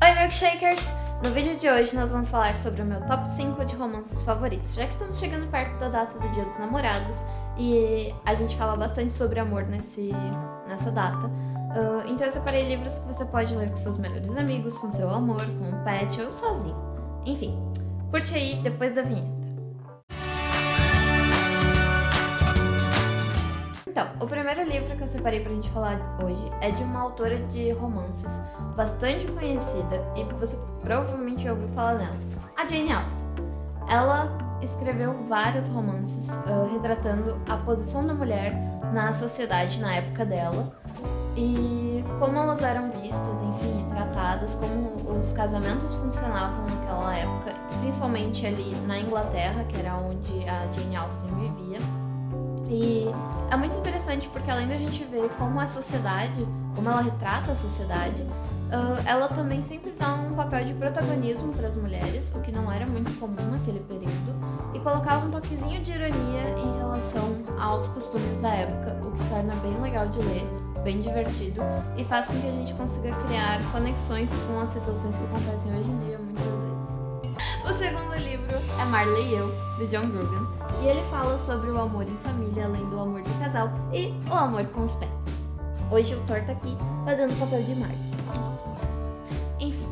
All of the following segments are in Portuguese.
Oi, milkshakers! No vídeo de hoje nós vamos falar sobre o meu top 5 de romances favoritos, já que estamos chegando perto da data do Dia dos Namorados e a gente fala bastante sobre amor nessa data. Então eu separei livros que você pode ler com seus melhores amigos, com seu amor, com um pet ou sozinho. Enfim, curte aí depois da vinheta. Então, o primeiro livro que eu separei pra gente falar hoje é de uma autora de romances bastante conhecida e você provavelmente já ouviu falar nela, a Jane Austen. Ela escreveu vários romances retratando a posição da mulher na sociedade na época dela e como elas eram vistas, enfim, tratadas, como os casamentos funcionavam naquela época, principalmente ali na Inglaterra, que era onde a Jane Austen vivia. E é muito interessante porque além da gente ver como a sociedade, como ela retrata a sociedade, ela também sempre dá um papel de protagonismo para as mulheres, o que não era muito comum naquele período, e colocava um toquezinho de ironia em relação aos costumes da época, o que torna bem legal de ler, bem divertido, e faz com que a gente consiga criar conexões com as situações que acontecem hoje em dia, muitas vezes. O segundo livro é Marley e Eu, de John Gruden, e ele fala sobre o amor em família, além do amor de casal e o amor com os pets. Hoje o Thor tá aqui fazendo o papel de Marley. Enfim,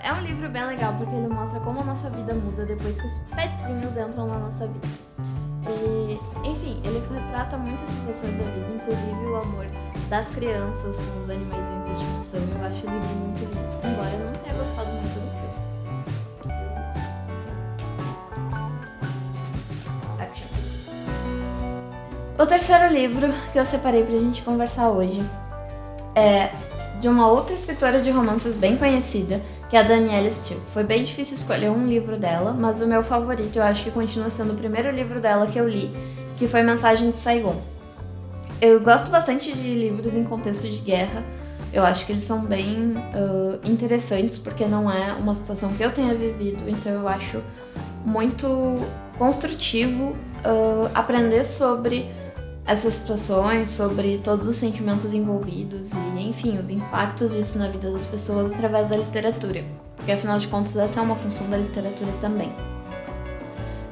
é um livro bem legal porque ele mostra como a nossa vida muda depois que os petzinhos entram na nossa vida. E, enfim, ele retrata muitas situações da vida, inclusive o amor das crianças com os animaizinhos de estimação. Eu acho o livro muito lindo, embora eu não tenha gostado muito do filme. O terceiro livro que eu separei pra gente conversar hoje é de uma outra escritora de romances bem conhecida, que é a Danielle Steel. Foi bem difícil escolher um livro dela, mas o meu favorito eu acho que continua sendo o primeiro livro dela que eu li, que foi Mensagem de Saigon. Eu gosto bastante de livros em contexto de guerra, eu acho que eles são bem interessantes, porque não é uma situação que eu tenha vivido, então eu acho muito construtivo aprender sobre essas situações, sobre todos os sentimentos envolvidos e, enfim, os impactos disso na vida das pessoas através da literatura, porque afinal de contas essa é uma função da literatura também.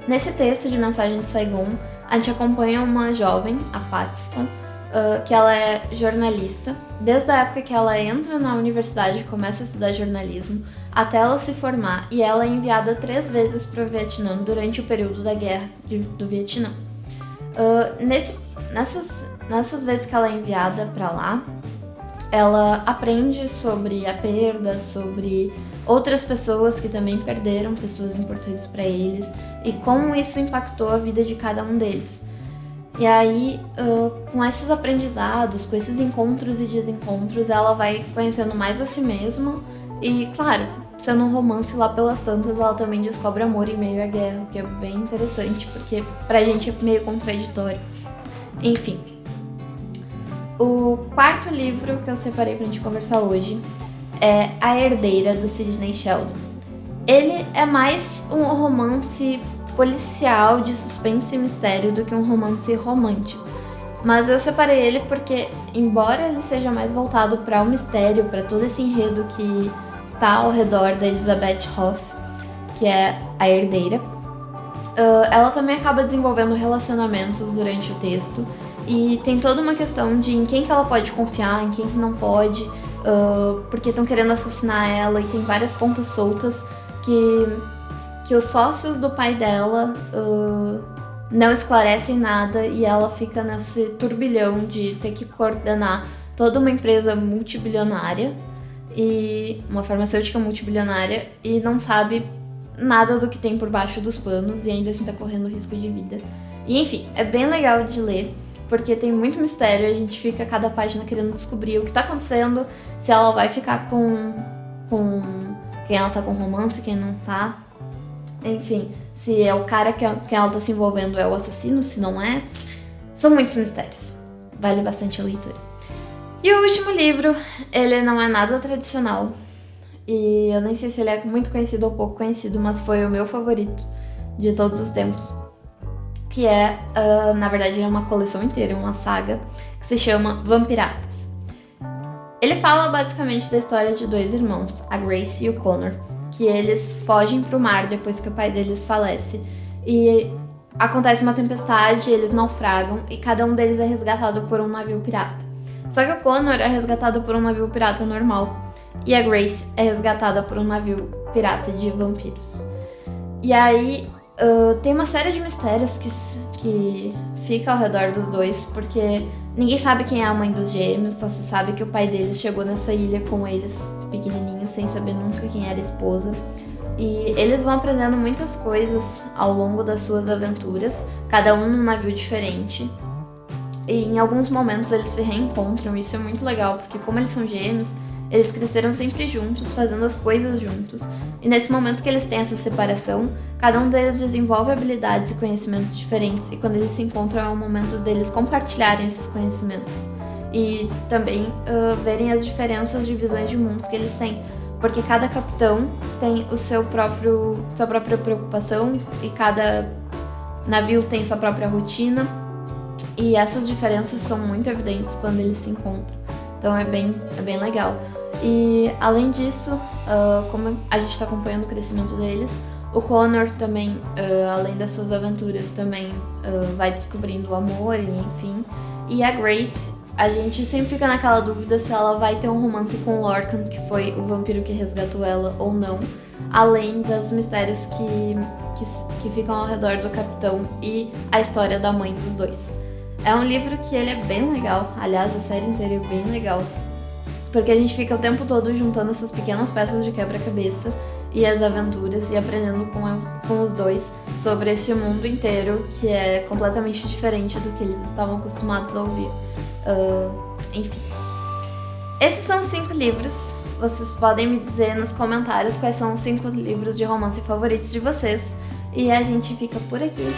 Nesse texto de Mensagem de Saigon, a gente acompanha uma jovem, a Paxton, que ela é jornalista, desde a época que ela entra na universidade e começa a estudar jornalismo, até ela se formar, e ela é enviada 3 vezes para o Vietnã durante o período da guerra do Vietnã. Nessas vezes que ela é enviada para lá, ela aprende sobre a perda, sobre outras pessoas que também perderam pessoas importantes para eles e como isso impactou a vida de cada um deles. E aí, com esses aprendizados, com esses encontros e desencontros, ela vai conhecendo mais a si mesma e, claro, sendo um romance lá pelas tantas, ela também descobre amor em meio à guerra, o que é bem interessante, porque pra gente é meio contraditório. Enfim. O quarto livro que eu separei pra gente conversar hoje é A Herdeira, do Sidney Sheldon. Ele é mais um romance policial de suspense e mistério do que um romance romântico. Mas eu separei ele porque, embora ele seja mais voltado para o mistério, para todo esse enredo que tá ao redor da Elizabeth Hoff, que é a herdeira, ela também acaba desenvolvendo relacionamentos durante o texto e tem toda uma questão de em quem que ela pode confiar, em quem que não pode, porque estão querendo assassinar ela e tem várias pontas soltas que os sócios do pai dela não esclarecem nada e ela fica nesse turbilhão de ter que coordenar toda uma empresa multibilionária e uma farmacêutica multibilionária e não sabe nada do que tem por baixo dos panos e ainda assim tá correndo risco de vida. E enfim, é bem legal de ler, porque tem muito mistério, a gente fica a cada página querendo descobrir o que tá acontecendo, se ela vai ficar com quem ela tá com romance, quem não tá. Enfim, se é o cara que ela tá se envolvendo é o assassino, se não é. São muitos mistérios. Vale bastante a leitura. E o último livro, ele não é nada tradicional. E eu nem sei se ele é muito conhecido ou pouco conhecido, mas foi o meu favorito de todos os tempos. Que é, na verdade, é uma coleção inteira, uma saga, que se chama Vampiratas. Ele fala basicamente da história de dois irmãos, a Grace e o Connor, que eles fogem pro mar depois que o pai deles falece. E acontece uma tempestade, eles naufragam e cada um deles é resgatado por um navio pirata. Só que o Connor é resgatado por um navio pirata normal e a Grace é resgatada por um navio pirata de vampiros. E aí tem uma série de mistérios que fica ao redor dos dois, porque ninguém sabe quem é a mãe dos gêmeos, só se sabe que o pai deles chegou nessa ilha com eles pequenininhos, sem saber nunca quem era a esposa. E eles vão aprendendo muitas coisas ao longo das suas aventuras, cada um num navio diferente. E em alguns momentos eles se reencontram, e isso é muito legal, porque como eles são gêmeos, eles cresceram sempre juntos, fazendo as coisas juntos. E nesse momento que eles têm essa separação, cada um deles desenvolve habilidades e conhecimentos diferentes, e quando eles se encontram é o momento deles compartilharem esses conhecimentos. E também verem as diferenças de visões de mundos que eles têm. Porque cada capitão tem sua própria preocupação e cada navio tem sua própria rotina. E essas diferenças são muito evidentes quando eles se encontram. Então é bem legal. E além disso, como a gente está acompanhando o crescimento deles, o Connor também, além das suas aventuras, também vai descobrindo o amor, e enfim. E a Grace, a gente sempre fica naquela dúvida se ela vai ter um romance com o Lorcan, que foi o vampiro que resgatou ela, ou não. Além dos mistérios que ficam ao redor do capitão e a história da mãe dos dois. É um livro que ele é bem legal, aliás, a série inteira é bem legal. Porque a gente fica o tempo todo juntando essas pequenas peças de quebra-cabeça e as aventuras e aprendendo com os dois sobre esse mundo inteiro que é completamente diferente do que eles estavam acostumados a ouvir. Enfim. Esses são os 5 livros. Vocês podem me dizer nos comentários quais são os 5 livros de romance favoritos de vocês. E a gente fica por aqui.